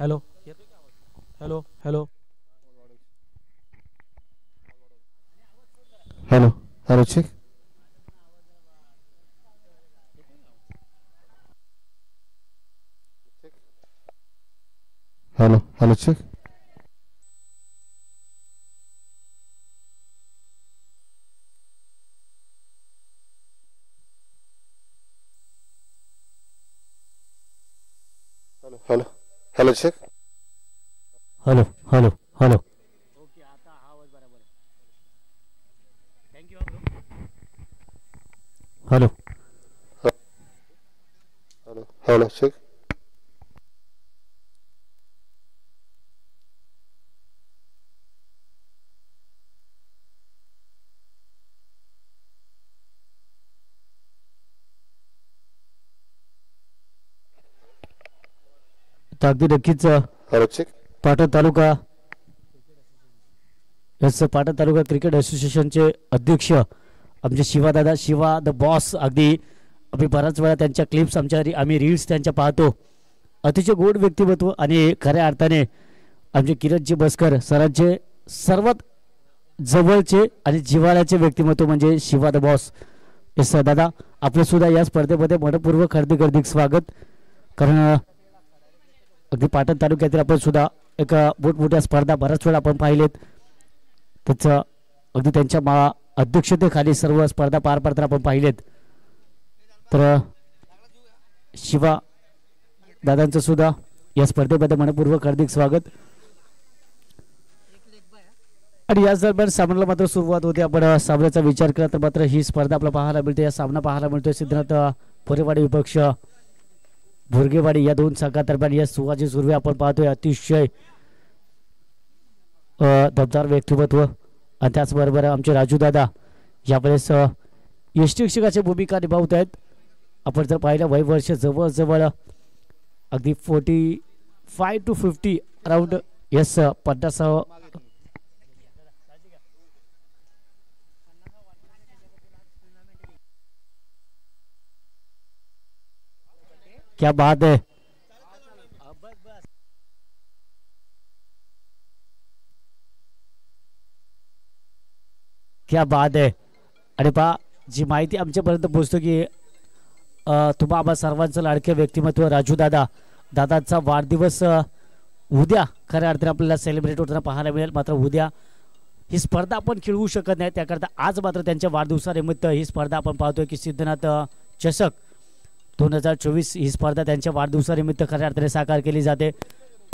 Hello hello hello hello hello check. Hello hello check. Hello hello check. Hello hello hello. Okay आता आवाज बरोबर आहे. Thank you bro. Hello hello hello check. तर अगदी नक्कीच hello check. Patan taluka Patan taluka cricket असोसिएशनचे अध्यक्ष आमचे शिवादादा शिवा द बॉस. अगदी आम्ही बराच वेळा त्यांच्या क्लिप्स आम्ही रील्स त्यांच्या पाहतो. अतिशय गोड व्यक्तिमत्व आणि खऱ्या अर्थाने आमचे किरणजी बसकर सरांचे सर्वात जवळचे आणि जिव्हाळ्याचे व्यक्तिमत्व म्हणजे शिवा द बॉस. येस दादा, आपलं सुद्धा या स्पर्धेमध्ये मनपूर्वक हार्दिक स्वागत. कारण अगदी पाटण तालुक्यातील आपण सुद्धा एक मोठमोठ्या स्पर्धा बऱ्याच वेळा आपण पाहिलेत. त्याचं अगदी त्यांच्या अध्यक्षतेखाली सर्व स्पर्धा पार पडताना आपण पाहिलेत. तर शिवा दादांचं सुद्धा या स्पर्धेमध्ये मनपूर्वक हार्दिक स्वागत. आणि याच दरम्यान सामन्याला मात्र सुरुवात होते. आपण सामन्याचा विचार केला तर मात्र ही स्पर्धा आपल्याला पाहायला मिळते. या सामना पाहायला मिळतोय सिद्धनाथ पोरेवाडी विपक्ष भुरगेवाडी या दोन संघादरम्यान. या सुवाजी सुर्वे आपण पाहतोय अतिशय दमदार व्यक्तिमत्व. आणि त्याचबरोबर आमचे राजू दादा यावेळेस यष्टी शिक्षकाची भूमिका निभावत आहेत. आपण जर पाहिलं वय वर्ष जवळजवळ अगदी 45 to 50 अराउंड. यस 50. क्या बात है. क्या बात आहे. आणि पहा जी माहिती आमच्यापर्यंत पोहोचतो की तुम्हा आम्हा सर्वांचं लाडके व्यक्तिमत्व राजू दादा दादांचा वाढदिवस उद्या खऱ्या अर्थाने आपल्याला सेलिब्रेट होताना पाहायला मिळेल. मात्र उद्या ही स्पर्धा आपण खेळवू शकत नाही. त्याकरता आज मात्र त्यांच्या वाढदिवसानिमित्त ही स्पर्धा आपण पाहतोय की सिद्धनाथ चषक 2024 ही स्पर्धा त्यांच्या वाढदिवसानिमित्त खऱ्या अर्थाने साकार केली जाते.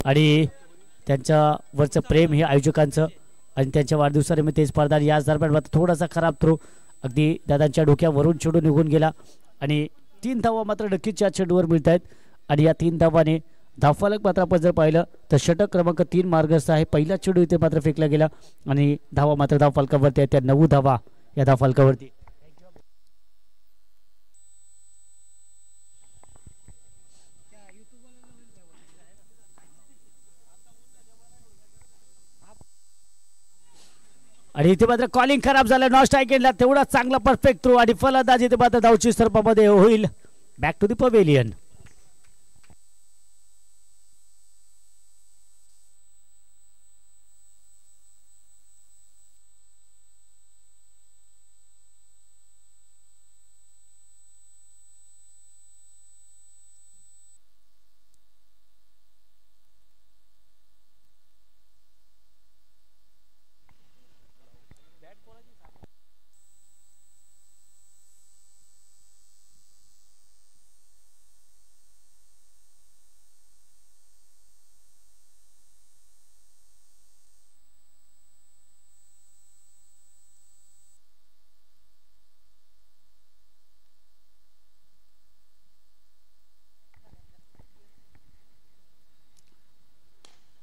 आणि त्यांच्यावरचं प्रेम हे आयोजकांचं आणि त्यांच्या वाढदिवसानिमित्त ही स्पर्धा. याच दरम्यान मात्र थोडासा खराब थ्रो अगदी दादांच्या डोक्यावरून चेंडू निघून गेला. आणि 3 धावा मात्र नक्कीच या चेंडूवर मिळत आहेत. आणि या 3 धावाने धावफलक मात्र आपण जर पाहिलं तर षटक क्रमांक 3 मार्गस्थ आहे. पहिला चेंडू इथे मात्र फेकला गेला आणि धावा मात्र धावफलकावरती आहेत. त्या 9 धावा या धावफलकावरती. आणि इथे मात्र कॉलिंग खराब झालं. नॉन स्ट्राईक एंडला तेवढा चांगला परफेक्ट थ्रो आणि फलंदाजी इथे मात्र धावची स्वरूपामध्ये होईल. Back to the pavilion.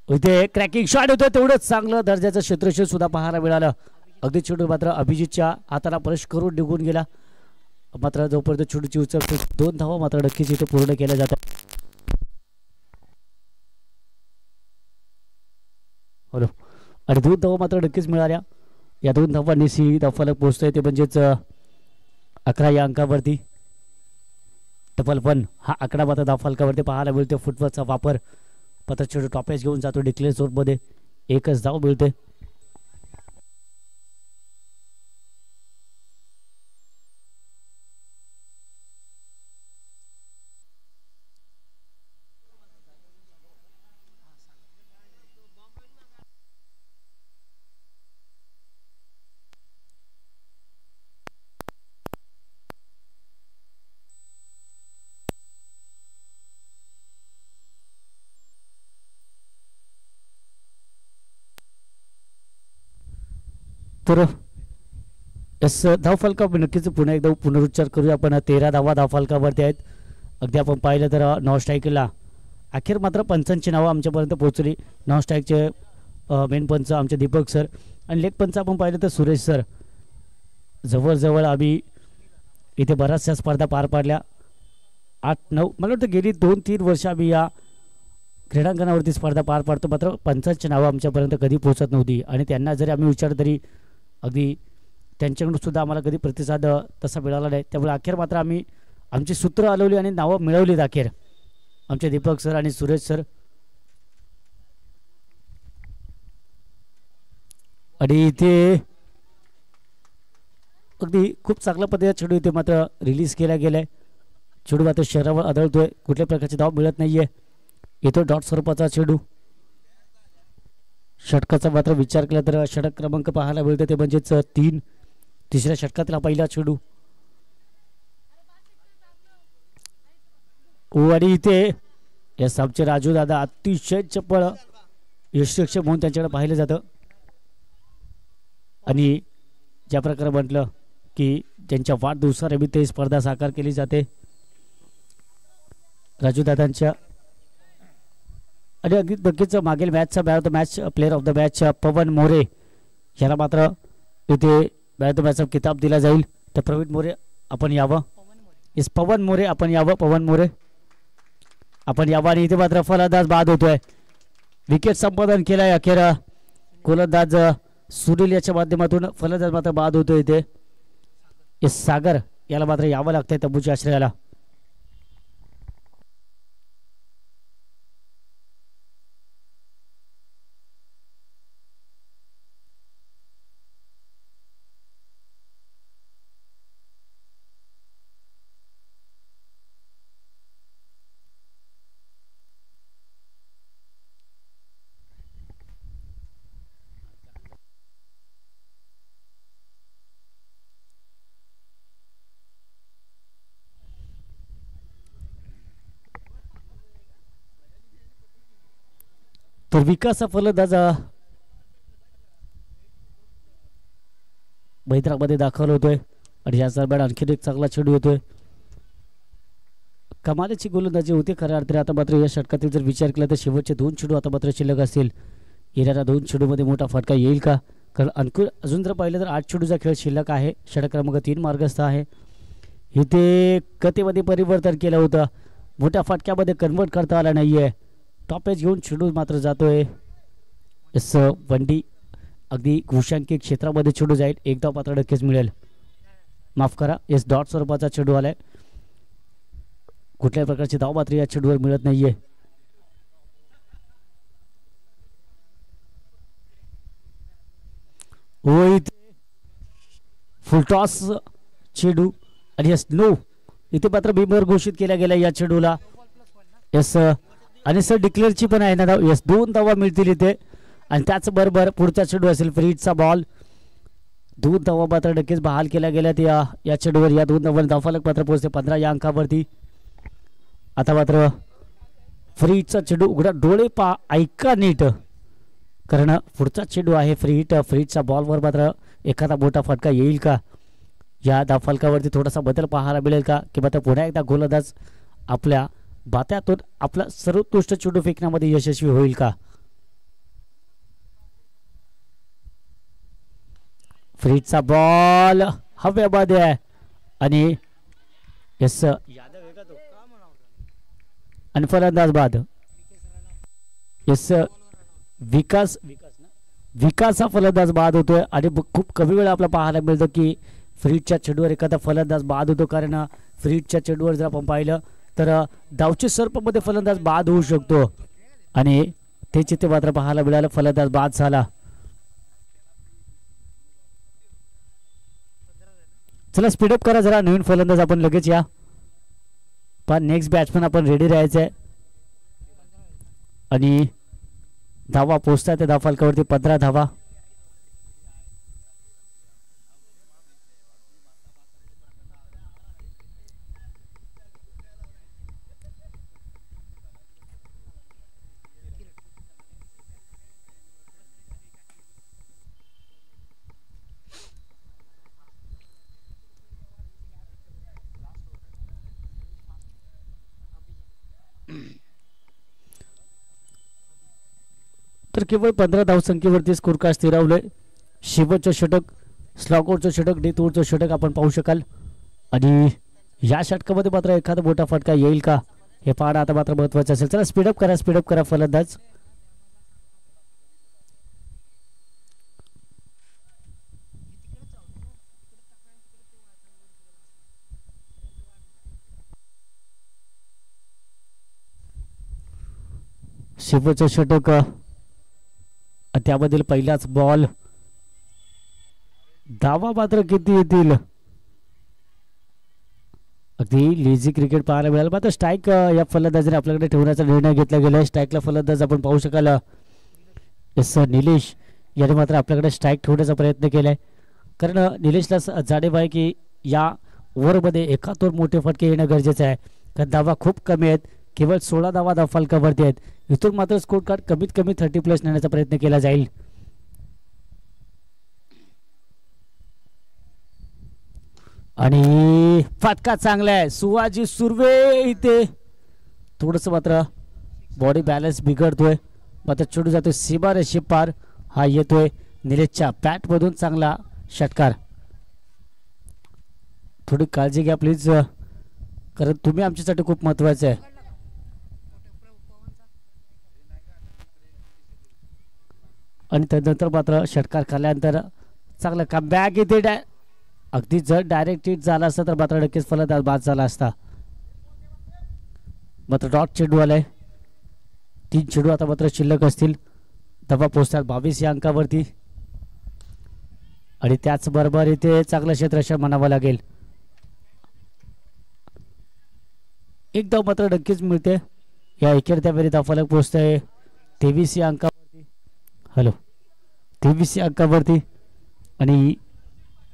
इथे क्रॅकिंग शॉट होतं. तेवढंच चांगलं दर्जाचं क्षेत्रक्षण सुद्धा पाहायला मिळालं. अगदी चेंडू मात्र अभिजितच्या हाताला स्पर्श करून निघून गेला. मात्र जोपर्यंत चेंडूची उचल 2 धावा मात्र नक्कीच इथे पूर्ण केल्या जातात. हॅलो. आणि 2 धावा मात्र नक्कीच मिळाल्या. या 2 धावांनी सी धावफलक पोहोचतोय ते म्हणजेच 11 या अंकावरती. डबल 1 हा आकडा मात्र धावफलकावरती पाहायला मिळतो. फुटबॉलचा वापर मात्र चेंडू टॉपेज घेऊन जातो डिक्लेअर झोनमध्ये. एकच धाव मिळते. तर यस धावफलका नक्कीच पुन्हा एकदा पुनरुच्चार करूया आपण. 13 धावा धावफलकावरती आहेत. अगदी आपण पाहिलं तर नॉन स्ट्राईकला अखेर मात्र पंचांची नावं आमच्यापर्यंत पोहोचली. नॉन स्ट्राईकचे मेन पंच आमचे दीपक सर आणि लेग पंच आपण पाहिलं तर सुरेश सर. जवळजवळ आम्ही इथे बऱ्याचशा स्पर्धा पार पाडल्या. 8-9 मला वाटतं गेली 2-3 वर्ष आम्ही या क्रीडांगणावरती स्पर्धा पार पाडतो. मात्र पंचांची नावं आमच्यापर्यंत कधी पोहोचत नव्हती आणि त्यांना जरी आम्ही विचारलं तरी अगदी त्यांच्याकडून सुद्धा आम्हाला कधी प्रतिसाद तसा मिळाला नाही. त्यामुळे अखेर मात्र आम्ही आमची सूत्र हलवली आणि नावं मिळवलीत अखेर आमचे दीपक सर आणि सुरेश सर. आणि इथे अगदी खूप चांगल्या पद्धतीने चेंडू इथे मात्र रिलीज केला गेलाय. चेंडू मात्र शहरावर आदळतोय. कुठल्या प्रकारची धाव मिळत नाहीये. इथे डॉट स्वरूपाचा चेंडू. षटकाचा मात्र विचार केला तर षटक क्रमांक पाहायला मिळतो ते म्हणजेच 3. तिसऱ्या षटकातला पहिला चेंडू. आणि इथे या आमचे राजू दादा अतिशय चपळ यशरक्षक म्हणून त्यांच्याकडे पाहिलं जातं. आणि ज्या प्रकारे म्हटलं की त्यांच्या वाढदिवसानिमित्त ही स्पर्धा साकार केली जाते राजू दादांच्या. आणि अगदी नक्कीच मागील मॅचचा match player of the match Pavan More याला मात्र इथे मॅन ऑफ द मॅचचा किताब दिला जाईल. तर प्रवीण मोरे आपण यावं. इस पवन मोरे आपण यावं. पवन मोरे आपण यावं. आणि इथे मात्र फलंदाज बाद होतोय. विकेट संपादन केलाय अखेर गोलंदाज सुनील याच्या माध्यमातून. फलंदाज मात्र बाद होतोय इथे. इस सागर याला मात्र यावं लागतंय तंबूच्या आश्रयाला. तर विकास फलंदाज मैदानामध्ये दाखल होतोय. आणि या दरम्यान आणखीन एक चांगला चेंडू येतोय. कमालीची गोलंदाजी होती खऱ्या अर्थाने. आता मात्र या षटकातील जर विचार केला तर शेवटचे 2 चेंडू आता मात्र शिल्लक असतील. येणाऱ्या 2 चेंडूमध्ये मोठा फटका येईल का? कारण आणखी अजून जर पाहिलं तर 8 चेंडूचा खेळ शिल्लक आहे. षटक क्रमांक 3 मार्गस्थ आहे. इथे गतीमध्ये परिवर्तन केलं होतं. मोठ्या फटक्यामध्ये कन्वर्ट करता आला नाहीये. टॉपेज घेऊन चेंडू मात्र जातोय. एस वंडी अगदी घोषांकित क्षेत्रामध्ये चेंडू जाईल. एक धाव मात्र नक्कीच मिळेल. माफ करा. एस डॉट स्वरूपाचा चेंडू आलाय. कुठल्याही प्रकारची धाव मात्र या चेंडूवर मिळत नाहीये. फुलटॉस चेंडू आणि एस नो इथे मात्र बिमर घोषित केला गेला या चेंडूला. एस आणि सर डिक्लेअरची पण आहे ना धाव. यस 2 धावा मिळतील इथे. आणि त्याचबरोबर पुढचा चेंडू असेल फ्रीजचा बॉल. 2 धावा मात्र नक्कीच बहाल केल्या गेल्या या चेंडूवर. या 2 धावांनी धावफलक मात्र पोहोचते 15 या अंकावरती. आता मात्र फ्रीजचा चेंडू. उघडा डोळे ऐका नीट कारण पुढचा चेंडू आहे फ्रीजच्या बॉलवर मात्र एखादा मोठा फटका येईल का? या धावफलकावरती थोडासा बदल पाहायला मिळेल का? की मात्र पुन्हा एकदा गोलंदाज आपल्या बात्यातून आपला सर्वोत्कृष्ट चेंडू फेकण्यामध्ये यशस्वी होईल का? फ्रीजचा बॉल हवेमध्ये आहे आणि यस आणि फलंदाज बाद. यस विकास हा फलंदाज बाद होतोय. आणि खूप कमी वेळा आपल्याला पाहायला मिळतं की फ्रीजच्या चेंडूवर एखादा फलंदाज बाद होतो. कारण फ्रीजच्या चेंडूवर जर आपण पाहिलं तर धावचे सर्पमध्ये फलंदाज बाद होऊ शकतो. आणि ते चित्र मात्र पाहायला मिळालं. फलंदाज बाद झाला. चला स्पीडअप करा जरा. नवीन फलंदाज आपण लगेच या. पण नेक्स्ट बॅट्समन आपण रेडी राहायचं आहे. आणि धावा पोचतात त्या धावफलकावरती 15 धावा. तर केवळ 15 धावसंख्येवरती स्कोरकार्ड स्थिरावलंय. शेवटचं षटक, स्लॉगआउटचं षटक, डेथ ओव्हरचं षटक आपण पाहू शकाल. आणि या षटकामध्ये मात्र एखादा मोठा फटका येईल का हे पाहणं आता मात्र महत्वाचं असेल. चला स्पीडअप करा फलंदाज. शेवटचं षटक, त्यामधील पहिलाच बॉल. धावा मात्र किती येतील. अगदी लेझी क्रिकेट पाहायला मिळालं. मात्र स्ट्राईक या फलंदाजाने आपल्याकडे ठेवण्याचा निर्णय घेतला गेला. स्ट्राईकला फलंदाज आपण पाहू शकाल. एस निलेश याने मात्र आपल्याकडे स्ट्राईक ठेवण्याचा प्रयत्न केलाय. कारण निलेशला जाणीव आहे की या ओव्हरमध्ये एकातोर मोठे फटके येणं गरजेचं आहे. कारण धावा खूप कमी आहेत. केवळ 16 धावा धावफलकावरती आहेत. इथून मात्र स्कोर कार्ड कमीत कमी 30+ नेण्याचा प्रयत्न केला जाईल. आणि फटका चांगला आहे. सुवाजी सुर्वे इथे थोडंसं मात्र बॉडी बॅलन्स बिघडतोय. मात्र चढू जातोय सीमा रेषे पार. हा येतोय निलेशच्या बॅटमधून चांगला षटकार. थोडी काळजी घ्या प्लीज, कारण तुम्ही आमच्यासाठी खूप महत्वाचे आहे. आणि त्यानंतर मात्र षटकार खाल्ल्यानंतर चांगला कमबॅक येते. अगदी जर डायरेक्ट हिट झाला असता तर मात्र नक्कीच फलंदाज बाद झाला असता. मात्र डॉट चेंडू आलाय. 3 चेंडू आता मात्र शिल्लक असतील. धावा पोहोचतात 22 या अंकावरती. आणि त्याचबरोबर इथे चांगलं क्षेत्ररक्षण म्हणावं लागेल. एक धाव मात्र नक्कीच मिळते. या एकेरत्या वेळी धावफलक पोहोचतंय 23 या अंकावरती. 23 या अंकावरती. आणि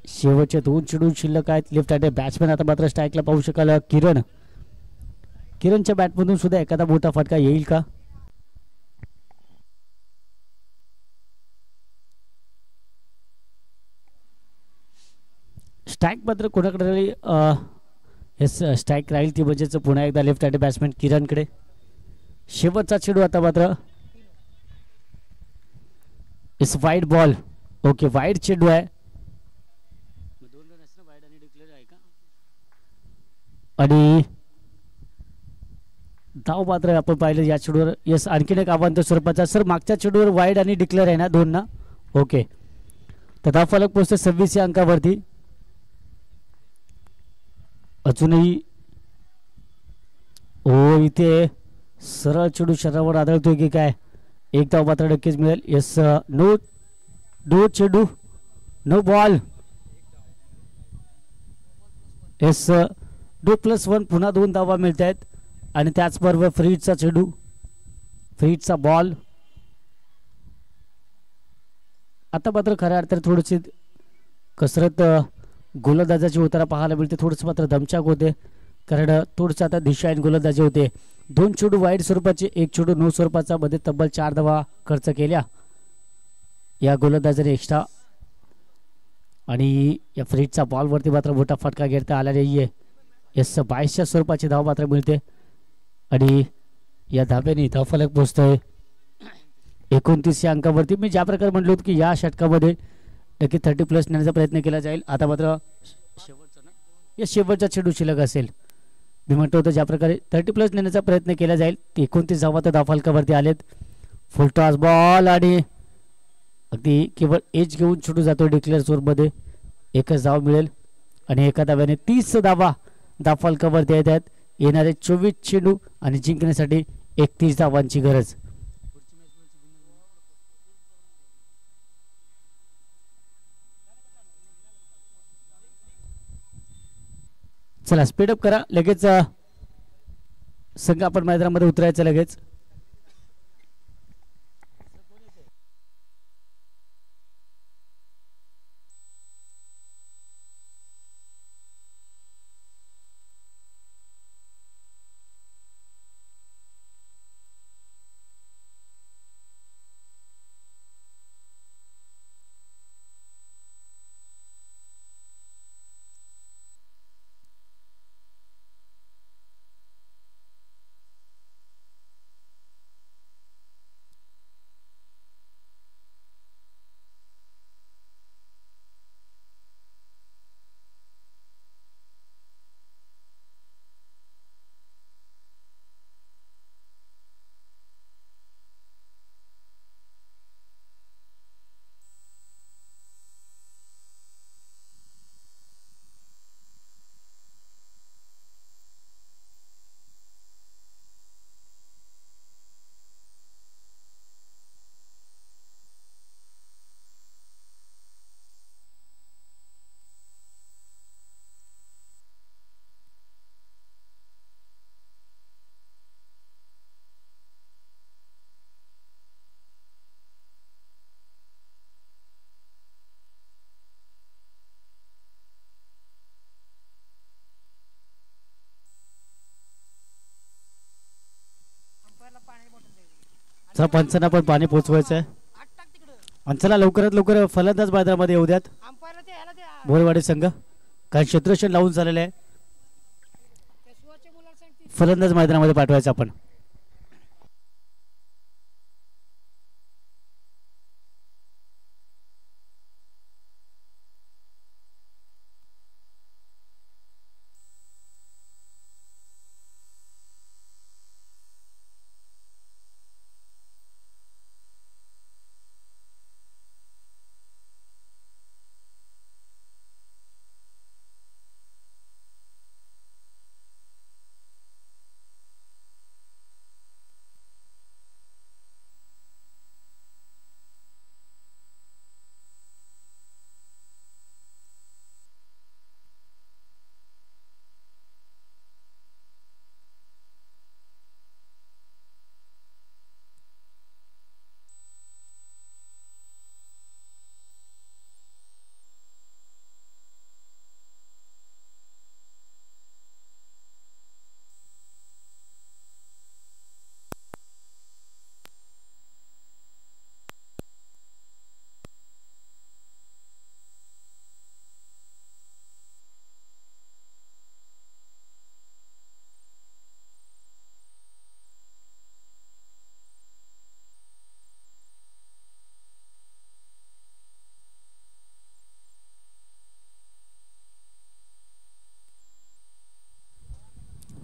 शेवटचे 2 चेंडू शिल्लक आहेत. लेफ्ट हँड बॅट्समॅन आता मात्र स्ट्राईकला पाहू शकाल. किरणच्या बॅटमधून सुद्धा एखादा मोठा फटका येईल का. स्ट्राईक मात्र कोणाकडे राहील. स्ट्राईक राहील ती म्हणजेच पुन्हा एकदा लेफ्ट हँड बॅट्समॅन किरणकडे. शेवटचा चेंडू आता मात्र इस वाईड बॉल. ओके, वाईड चेंडू आहे. आणि धाव मात्र आपण पाहिलं या चेंडूवर. यस, आणखीन एक आव्हान स्वरूपाचा. सर मागच्या चेंडूवर वाईड आणि डिक्लेअर आहे ना, 2 ना. ओके, तर धाव फलक पोहोचते 26 या अंकावरती. अजूनही इथे सरळ चेंडू शरीरावर आदळतोय की काय. एक धाव मात्र नक्कीच मिळेल. यस, नो चेंडू, नो बॉल. यस, 2+1 पुन्हा 2 धावा मिळत आहेत. आणि त्याचबरोबर फ्रीडचा चेंडू, फ्रीडचा बॉल. आता मात्र खऱ्या अर्थाने थोडीशी कसरत गोलंदाजाची होताना पाहायला मिळते. थोडंसं मात्र दमछाक होते, कारण थोडंसं आता दिशाहीन गोलंदाजी होते. 2 चेंडू वाईड स्वरूपाचे, 1 चेंडू नो स्वरूपाचा, मध्ये तब्बल 4 धावा खर्च केल्या या गोलंदाजाने एक्स्ट्रा. आणि या फ्रीडचा बॉलवरती मात्र मोठा फटका घेता आला नाहीये. यस, 22च्या स्वरूपाची धाव मात्र मिळते. आणि या धाब्याने धावफलक पोहोचतोय 29 या अंकावरती. मी ज्या प्रकारे म्हटलो होतो की या षटकामध्ये नक्की 30+ नेण्याचा प्रयत्न केला जाईल. आता मात्र शेवटचा चेंडू शिल्लक असेल. मी म्हणतो होतो ज्या प्रकारे 30+ नेण्याचा प्रयत्न केला जाईल. 29 धावा तर धावफलकावरती आलेत. फुल टॉस बॉल आणि अगदी केवळ एज घेऊन छुटू जातो डिक्लेअर जोरमध्ये. 1च धाव मिळेल. आणि एका धाव्याने 30 धावा धावफलकावरती येत आहेत. येणारे 24 चेंडू आणि जिंकण्यासाठी 31 धावांची गरज. चला स्पीडअप करा लगेच. संघ आपण मैदानामध्ये उतरायचं लगेच. चला पंचांना पण पाणी पोचवायचं आहे. आणि चला लवकरात लवकर फलंदाज मैदानामध्ये येऊ द्यात बोरवाडी संघ, कारण क्षेत्ररक्षण लावून झालेलं आहे. फलंदाज मैदानामध्ये पाठवायचं आपण.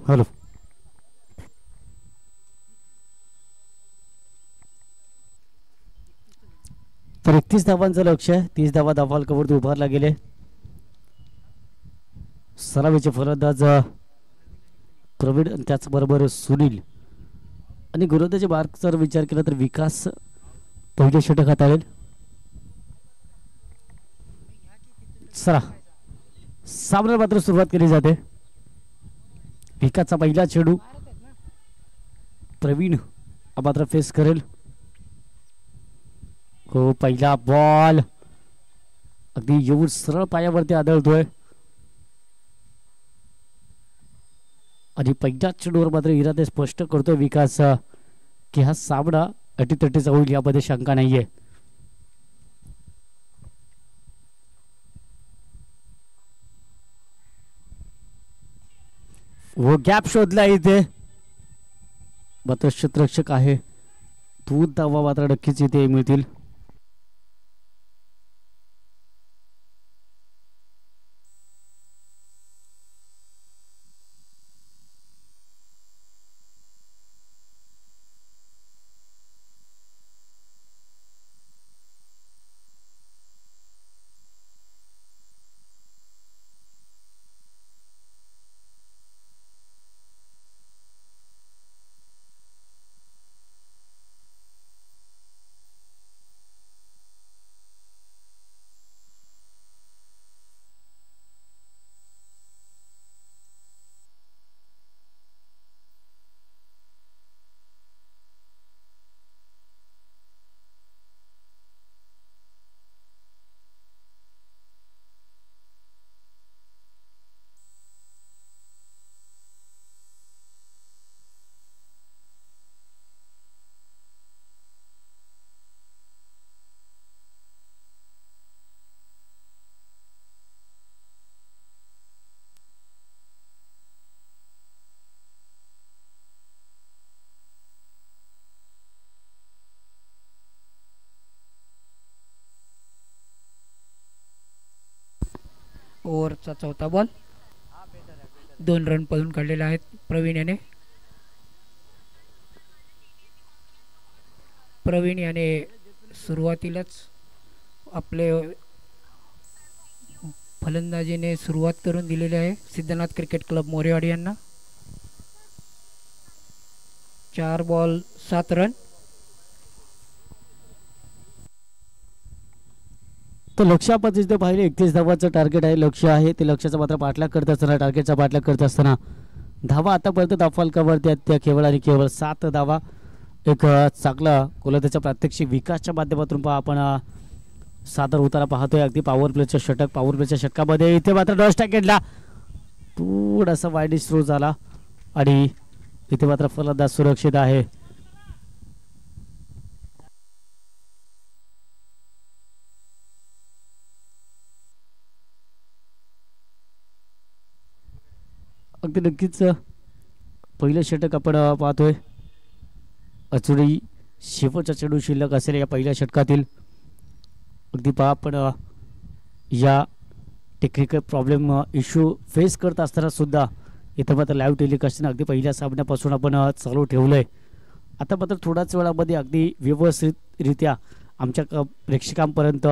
हॅलो. तर 31 धावांचं लक्ष आहे. 30 धावा धावालकावरती उभारला गेले. सरावीचे फलंदाज प्रवीण आणि त्याचबरोबर सुनील आणि गोलंदाजी मार्क जर विचार केला तर विकास पहिले षटक हाताळेल. चला सामन्याला मात्र सुरुवात केली जाते. विकासचा पहिला चेंडू प्रवीण मात्र फेस करेल. हो पहिला बॉल अगदी येऊन सरळ पायावरती आदळतोय आणि पहिल्या चेंडूवर मात्र इरादे स्पष्ट करतोय विकास की हा सामना अटीतटीचा होईल यामध्ये शंका नाहीये. वो गॅप शोधला इथे मात्र क्षेत्ररक्षक आहे. 2 धावा मात्र नक्कीच इथे मिळतील. ओव्हरचा चौथा बॉल 2 रन पळून काढलेले आहेत प्रवीण याने सुरुवातीलाच आपले फलंदाजीने सुरुवात करून दिलेली आहे सिद्धनाथ क्रिकेट क्लब मोरेवाडी यांना. 4 बॉल 7 रन. तर लक्ष आपण तिथे पाहिले 31 धावाचं टार्गेट आहे. लक्ष आहे ते लक्ष्याचा मात्र पाठलाग करत असताना टार्गेटचा पाठलाग करत असताना धावा आतापर्यंत धावफलकावरती आहेत त्या केवळ आणि केवळ 7 धावा. एक चांगला गोलंदाजाच्या प्रात्यक्षिक विकासच्या माध्यमातून आपण सादर होताना पाहतोय. अगदी पॉवर प्लेच्या षटकामध्ये इथे मात्र डॉस टाकेटला थोडासा वाईड थ्रो झाला आणि इथे मात्र फलंदाज सुरक्षित आहे. अगदी नक्कीच पहिलं षटक आपण पाहतोय. अजूनही शेवटचा चेंडू शिल्लक असेल या पहिल्या षटकातील. अगदी पहा आपण या टेक्निकल प्रॉब्लेम इश्यू फेस करत असताना सुद्धा इथं मात्र लाईव्ह टेलिकास्टिंग अगदी पहिल्या सामन्यापासून आपण चालू ठेवलंय. आता मात्र थोड्याच वेळामध्ये अगदी व्यवस्थितरित्या आमच्या प्रेक्षकांपर्यंत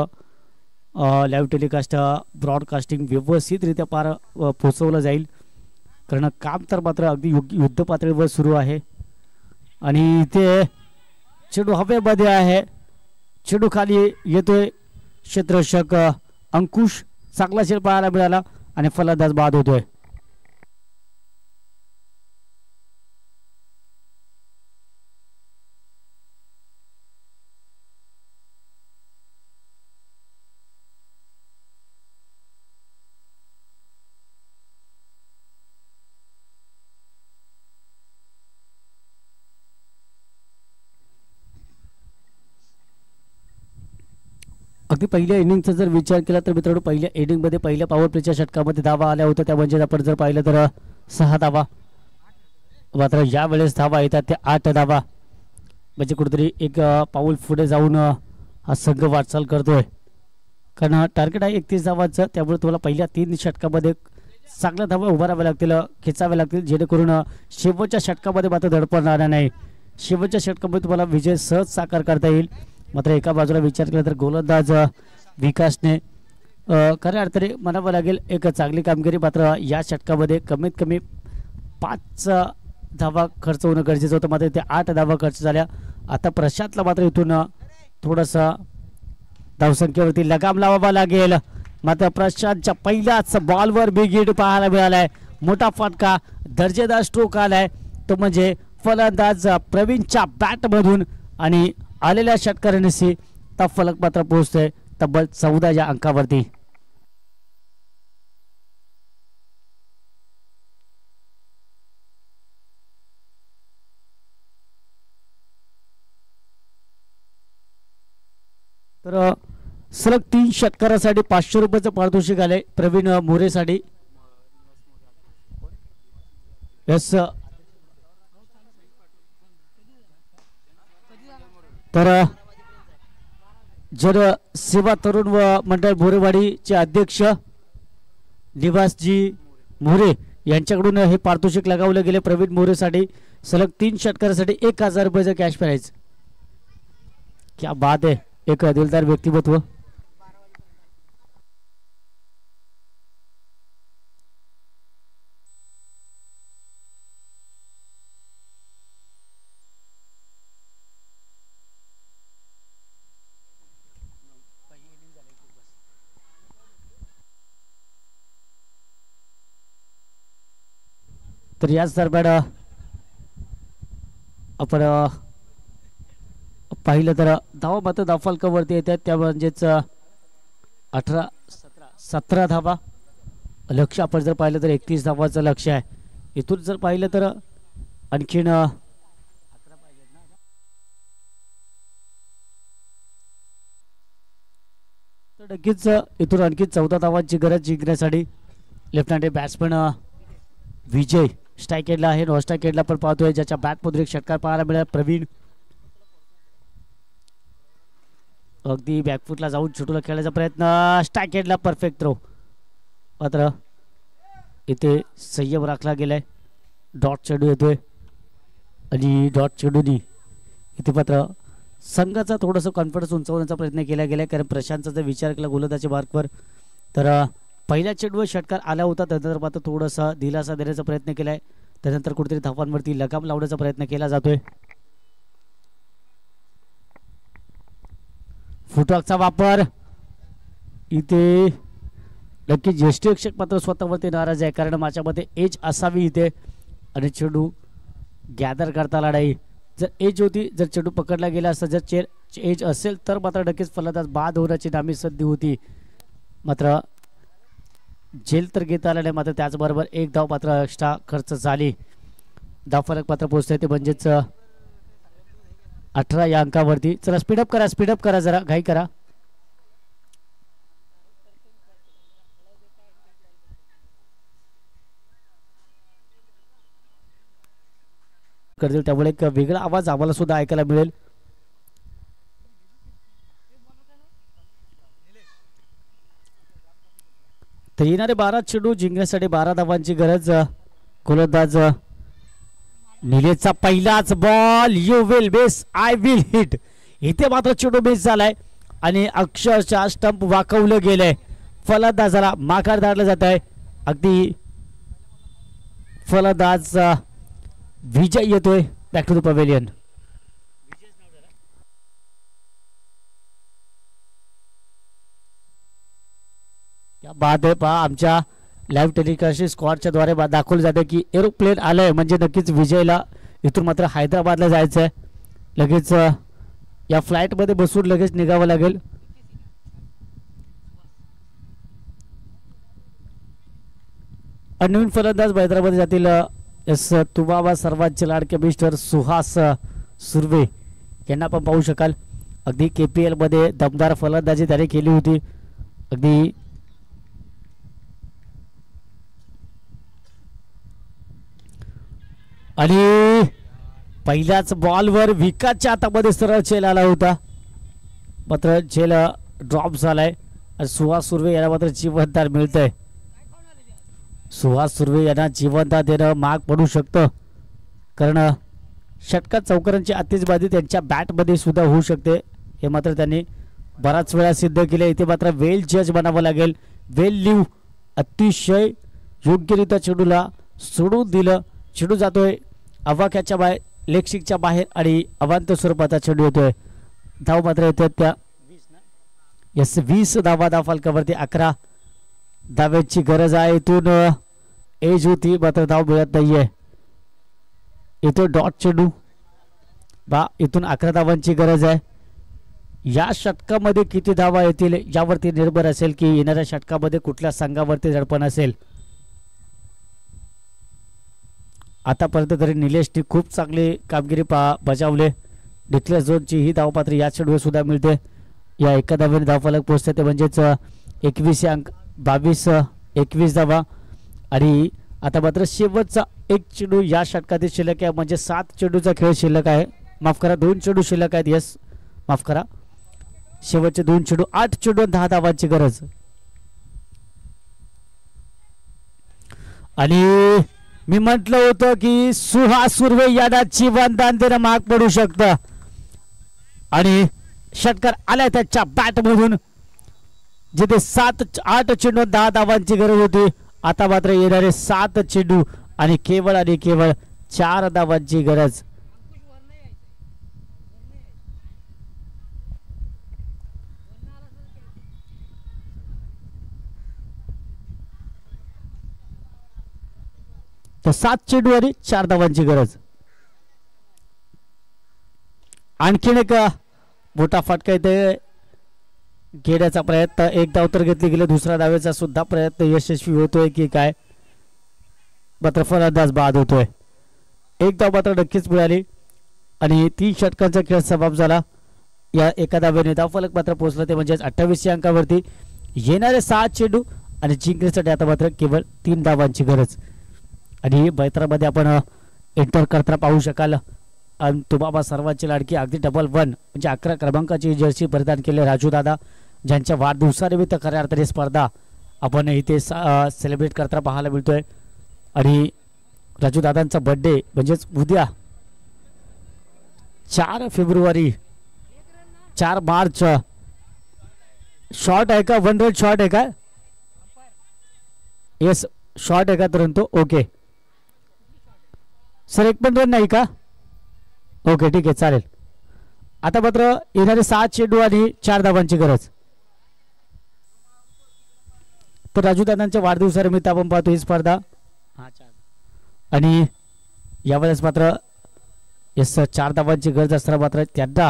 लाईव्ह टेलिकास्ट ब्रॉडकास्टिंग व्यवस्थितरित्या पार पोचवलं जाईल. कारण काम तर मात्र अगदी युद्ध पातळीवर सुरू आहे आणि इथे चेंडू हवेमध्ये आहे. चेंडू खाली येतोय. क्षेत्ररक्षक अंकुश चांगला चेंडू पाहायला मिळाला आणि फलंदाज बाद होतोय. अगदी पहिल्या इनिंगचा जर विचार केला तर मित्रांनो पहिल्या इनिंगमध्ये पहिल्या पॉवर प्लेच्या षटकामध्ये धावा आल्या होत्या. त्या म्हणजे आपण जर पाहिलं तर 6 धावा. मात्र यावेळेस धावा येतात त्या 8 धावा. म्हणजे कुठेतरी एक पाऊल पुढे जाऊन हा संघ वाटचाल करतोय. कारण टार्गेट आहे 31 धावांचं. त्यामुळे तुम्हाला पहिल्या 3 षटकामध्ये चांगल्या धावा उभाराव्या लागतील, खेचाव्या लागतील, जेणेकरून शेवटच्या षटकामध्ये मात्र धडपड राहणार नाही. शेवटच्या षटकामध्ये तुम्हाला विजय सहज साकार करता येईल. मात्र एका बाजूला विचार केला तर गोलंदाज विकासने खऱ्या अर्थाने म्हणावं लागेल एक चांगली कामगिरी. मात्र या षटकामध्ये कमीत कमी 5 धावा खर्च होणं गरजेचं होतं. मात्र ते 8 धावा खर्च झाल्या. आता प्रशांतला मात्र इथून थोडंसं धावसंख्येवरती लगाम लावावा लागेल. मात्र प्रशांतच्या पहिल्याच बॉलवर बिग हिट पाहायला मिळालाय. मोठा फटका, दर्जेदार स्ट्रोक आलाय तो म्हणजे फलंदाज प्रवीणच्या बॅटमधून आणि आलेल्या षटकारांशी फलक मात्र पोहोचतोय तब्बल 14 या अंकावरती. तर सलग 3 षटकारासाठी 500 रुपयाचं पारितोषिक आलंय प्रवीण मोरेसाठी. यस तर जर सेवा तरुण व मंडळ मोरेवाडीचे अध्यक्ष निवासजी मोरे यांच्याकडून हे पारितोषिक लगावले गेले प्रवीण मोरेसाठी. सलग 3 षटकारासाठी 1000 रुपयाचं कॅश प्राइज. क्या बात आहे. एक दिलदार व्यक्तिमत्व. तर याच दरम्यान आपण पाहिलं तर धावा मात्र धावफलकावरती येतात. त्या म्हणजेच 17 धावा. लक्ष आपण जर पाहिलं तर 31 धावाचं लक्ष आहे. इथून जर पाहिलं तर आणखीन तर नक्कीच इथून आणखी 14 धावांची गरज जिंकण्यासाठी. लेफ्ट हँडेड बॅट्समन विजय स्ट्राईक एंडला आहे. नॉन स्ट्राईक एंडला पण पाहतोय ज्याच्या बॅटमधून एक षटकार पाहायला मिळाला प्रवीण. अगदी बॅकफुटला जाऊन छोटूला खेळण्याचा प्रयत्न. स्ट्राईक एंडला परफेक्ट थ्रो. मात्र इथे संयम राखला गेलाय. डॉट चेंडू येतोय आणि डॉट चेंडूनी इथे मात्र संघाचा थोडंसं कॉन्फिडन्स उंचावण्याचा प्रयत्न केला गेला. कारण प्रशांतचा जर विचार केला गोलंदाजी मार्कवर तर पहिल्या चेंडूवर षटकार आला होता. त्यानंतर मात्र थोडासा दिलासा देण्याचा प्रयत्न केलाय. त्यानंतर कुठेतरी धावांवरती लगाम लावण्याचा प्रयत्न केला जातोय. फुटवर्कचा वापर इथे नक्की ज्येष्ठरक्षक मात्र स्वतःवरती नाराज आहे. कारण माझ्यामध्ये एज असावी इथे आणि चेंडू गॅदर करता आला नाही. जर एज होती, जर चेंडू पकडला गेला असता, जर एज असेल तर मात्र नक्कीच फलंदाज बाद होण्याची नामी संधी होती. मात्र झेल तर घेता आला नाही. मात्र त्याचबरोबर एक धाव मात्र एक्स्ट्रा खर्च झाली. धाव फलक मात्र पोहोचतोय ते म्हणजेच 18 या अंकावरती. चला स्पीडअप करा जरा घाई करा. करतील त्यामुळे एक वेगळा आवाज आम्हाला सुद्धा ऐकायला मिळेल. तर येणारे 12 चेंडू जिंकण्यासाठी 12 धावांची गरज. गोलंदाज निलेशचा पहिलाच ball. You will miss, I will hit. इथे मात्र चेंडू मिस झालाय आणि अक्षरशः स्टंप वाकवलं गेलंय. फलंदाजाला माघार धाडलं जात आहे. अगदी फलंदाज विजय येतोय बॅक टू द पवेलियन. क्या बात आहे. पहा आमच्या लाईव्ह टेलिकास्ट स्क्वॉडच्या द्वारे दाखवलं जाते की एरोप्लेन आलंय म्हणजे नक्कीच विजयला इथून मात्र हैदराबादला जायचं आहे. लगेच या फ्लाईटमध्ये बसून लगेच निघावं लागेल. नवीन फलंदाज हैदराबाद जातील. तुम्हाला सर्वांचे लाडके मिस्टर सुहास सुर्वे यांना पण पाहू शकाल. अगदी KPL मध्ये दमदार फलंदाजी त्याने केली होती. अगदी आणि पहिल्याच बॉलवर विकासच्या हातामध्ये सरळ झेल आला होता. मात्र झेल ड्रॉप झालाय. सुहास सुर्वे यांना मात्र जीवनदान मिळतंय. सुहास सुर्वे यांना जीवनदान देणं महाग पडू शकतं. कारण षटकार चौकारांची आतिषबाजी त्यांच्या बॅटमध्ये सुद्धा होऊ शकते. हे मात्र त्यांनी बराच वेळा सिद्ध केले. इथे मात्र वेल जज बनावं लागेल. वेल लिव्ह अतिशय योग्यरित्या चेंडूला सोडून दिलं. चेंडू जातोय अवाक्याच्या बाहेर, लेगशिकच्या बाहेर आणि अवांत स्वरूपाचा चेंडू येतोय. धाव मात्र येतात त्या 20 धावा. धाव फलकावरती 11 धाव्यांची गरज आहे. इथून एज होती मात्र धाव मिळत नाहीये. इथं डॉट चेंडू बा. इथून 11 धावांची गरज आहे. या षटकामध्ये किती धावा येतील यावरती निर्भर असेल की येणाऱ्या षटकामध्ये कुठल्या संघावरती दडपण असेल. आतापर्यंत तरी निलेशने खूप चांगली कामगिरी बजावले. डिक्लेअर झोनची ही धाव पात्र या चेंडूवर सुद्धा मिळते. या एका धावेने धाव फलक पोहोचते ते म्हणजेच 21 अंक 21 धावा. आणि आता मात्र शेवटचा एक चेंडू या षटकातील शिल्लक आहे. म्हणजे 7 चेंडूचा खेळ शिल्लक आहे. माफ करा 2 चेंडू शिल्लक आहेत. यस माफ करा. शेवटचे 2 चेंडू 8 चेंडू 10 धावांची गरज. आणि मी म्हटलं होतं की सुहास सुर्वे यांना जीवनदान देणं महाग पडू शकतं. आणि षटकार आलाय त्याच्या बॅटमधून. जिथे 8 चेंडू 10 धावांची गरज होती आता मात्र येणारे 7 चेंडू आणि केवळ 4 धावांची गरज. तर 7 चेंडू आणि 4 धावांची गरज. आणखीन एक मोठा फटका इथे घेण्याचा प्रयत्न. एक धाव तर घेतली गेली. दुसऱ्या धावेचा सुद्धा प्रयत्न यशस्वी होतोय की काय. मात्र फलंदाज बाद होतोय. एक धाव मात्र नक्कीच मिळाली आणि 3 षटकांचा खेळ समाप्त झाला. या एका धावेने धाव फलक मात्र पोहोचला ते म्हणजेच 28 अंकावरती. येणारे 7 चेंडू आणि जिंकण्यासाठी आता मात्र केवळ 3 धावांची गरज. आणि मैत्रामध्ये आपण एंटर करताना पाहू शकाल तुम्हाला सर्वांची लाडकी अगदी 1-1 म्हणजे 11 क्रमांकाची जर्सी परिधान केली राजू दादा, ज्यांच्या वाढदिवसानिमित्त खऱ्या अर्थाने स्पर्धा आपण इथे सेलिब्रेट करताना पाहायला मिळतोय. आणि राजू दादांचा बर्थडे म्हणजेच उद्या 4 फेब्रुवारी 4 मार्च. शॉर्ट आहे का? 1 रन शॉर्ट आहे का? येस शॉर्ट आहे का तुरंत? ओके सर, 1 पण रन नाही का? ओके ठीक आहे चालेल. आता मात्र येणारे 7 चेंडू आणि 4 धावांची गरज. तर राजू दादांच्या वाढदिवसानिमित्त आपण पाहतो ही स्पर्धा. आणि यावेळेस मात्र येस 4 धावांची गरज असताना मात्र त्यांना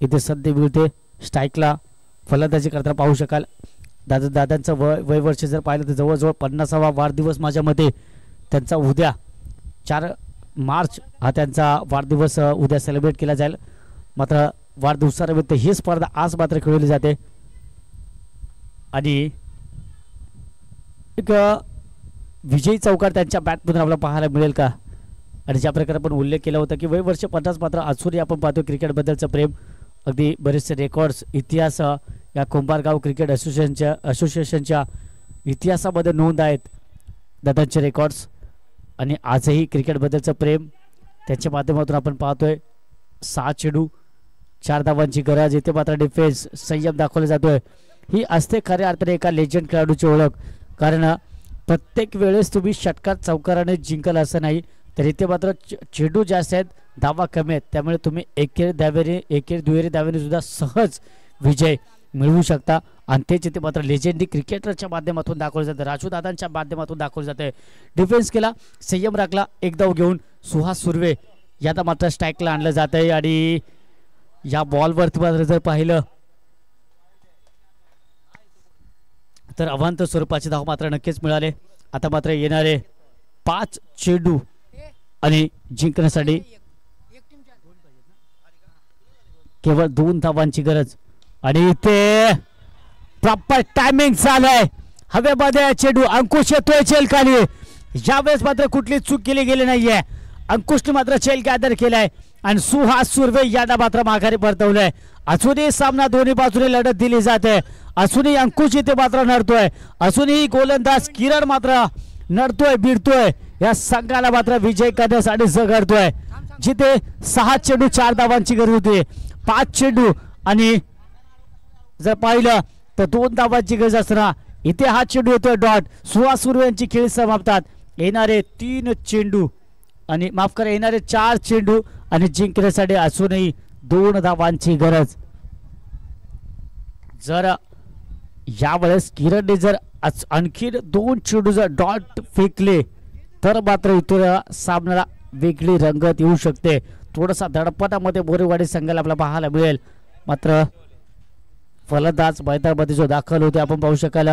इथे संधी मिळते स्ट्राईकला फलंदाजी करताना पाहू शकाल. दादांचं वय वर्ष जर पाहिलं तर जवळजवळ 50वा वाढदिवस माझ्या मते त्यांचा उद्या 4 मार्च हा त्यांचा वाढदिवस उद्या सेलिब्रेट केला जाईल. मात्र वाढदिवसानिमित्त ही स्पर्धा आज मात्र खेळवली जाते. आणि एक विजयी चौकार त्यांच्या बॅटमधून आपल्याला पाहायला मिळेल का? आणि ज्या प्रकारे आपण उल्लेख केला होता की वय वर्ष 50 मात्र अजूनही आपण पाहतो क्रिकेटबद्दलचं प्रेम, अगदी बरेचसे रेकॉर्ड्स इतिहास या कुंभारगाव क्रिकेट असोसिएशनच्या इतिहासामध्ये नोंद आहेत दादांचे रेकॉर्ड्स. आणि आजही क्रिकेटबद्दलचं प्रेम त्याच्या माध्यमातून आपण पाहतोय. 6 चेंडू 4 धावांची गरज. इथे मात्र डिफेन्स संयम दाखवला जातोय. ही असते खऱ्या अर्थाने एका लेजंड खेळाडूची ओळख. कारण प्रत्येक वेळेस तुम्ही षटकार चौकाराने जिंकल असं नाही, तर इथे मात्र चेंडू जास्त आहेत, धावा कमी आहेत, त्यामुळे तुम्ही एकेरी दुहेरी धावेने सुद्धा सहज विजय मिळवू शकता. आणि तेच इथे मात्र लेजेंडी क्रिकेटरच्या माध्यमातून दाखवलं जातं, राजू दादांच्या माध्यमातून दाखवलं जातं. डिफेन्स केला, संयम राखला, एक धाव घेऊन सुहास सुर्वे यांना मात्र स्ट्राईकला आणलं जात आहे. आणि या बॉलवरती मात्र जर पाहिलं तर अवांतर स्वरूपाचे धाव मात्र नक्कीच मिळाले. आता मात्र येणारे 5 चेंडू आणि जिंकण्यासाठी केवळ 2 धावांची गरज. आणि इथे प्रॉपर टायमिंग चालू हवेमध्ये चेंडू. अंकुश येतोय चेल खाली. यावेळेस मात्र कुठली चूक केली गेली नाहीये. अंकुशने मात्र चेल गॅदर केलाय आणि सुहास सुर्वे यांना मात्र माघारी परतवलंय. अजूनही सामना दोन्ही बाजूने लढत दिली जाते. अजूनही अंकुश इथे मात्र नडतोय. अजूनही गोलंदाज किरण मात्र नडतोय, भिडतोय. या संघाला मात्र विजय करण्यासाठी झगडतोय. जिथे 6 चेंडू 4 धावांची गरज होती, 5 चेंडू आणि जर पाहिलं तर 2 धावांची गरज असताना इथे हा चेंडू येतोय डॉट. सुहास सुर्वे यांची खेळ समाप्तात. येणारे 3 चेंडू आणि माफ करा येणारे 4 चेंडू आणि जिंकण्यासाठी अजूनही 2 धावांची गरज. जर यावेळेस किरणने जर आणखी 2 चेंडू जर डॉट फेकले तर मात्र इथून सामन्याला वेगळी रंगत येऊ शकते. थोडासा धडपटामध्ये बोरेवाडी संघाला आपल्याला पाहायला मिळेल. मात्र फलंदाज मैदानामध्ये जो दाखल होते आपण पाहू शकाल.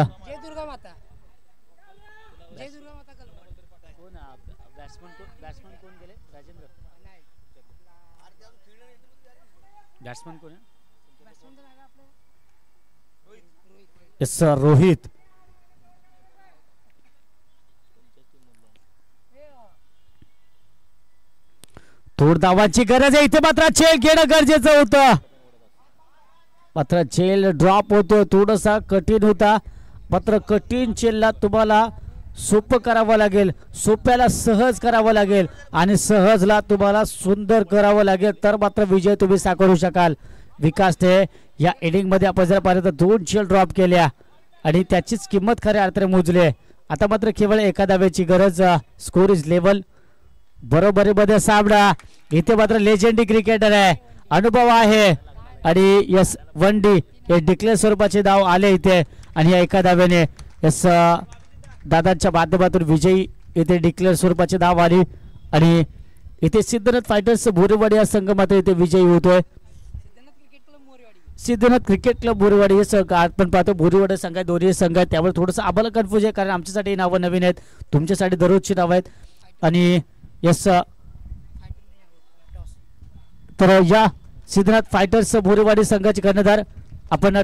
रोहित. थोड धावांची गरज आहे. इथे मात्र चेल घेणं गरजेचं होतं. मात्र चेल ड्रॉप होतो, थोडासा कठीण होता. मात्र कठीण चेलला तुम्हाला सोपं करावं लागेल, सोप्याला सहज करावं लागेल आणि सहजला तुम्हाला सुंदर करावं लागेल, तर मात्र विजय तुम्ही साकारू शकाल. विकासने या इनिंग मध्ये आपण जर पाहिलं तर 2 चेल ड्रॉप केल्या आणि त्याचीच किंमत खऱ्या अर्थाने मोजली. आता मात्र केवळ 1 धावेची गरज. Score is level. बरोबरीमध्ये सामना. इथे मात्र लेजेंडी क्रिकेटर आहे, अनुभव आहे आणि यस 1D हे डिक्लेअर स्वरूपाचे धाव आले इथे. आणि या 1 धावेने यस दादांच्या माध्यमातून विजयी इथे डिक्लेअर स्वरूपाचे धाव आली. आणि इथे सिद्धनाथ फायटर्स बोरेवाडी हा संघ मात्र इथे विजयी होतोय. सिद्धनाथ क्रिकेट क्लब बोरेवाडी हे संघ आपण पाहतो बोरेवाडी संघ आहे, दोन्ही संघ आहेत, त्यामुळे थोडंसं आम्हाला कन्फ्युज आहे कारण आमच्यासाठी नावं नवीन आहेत, तुमच्यासाठी दररोजची नावं आहेत. आणि यस तर या सिद्धनाथ फायटर्स बोरेवाडी संघाचे कर्णधार आपण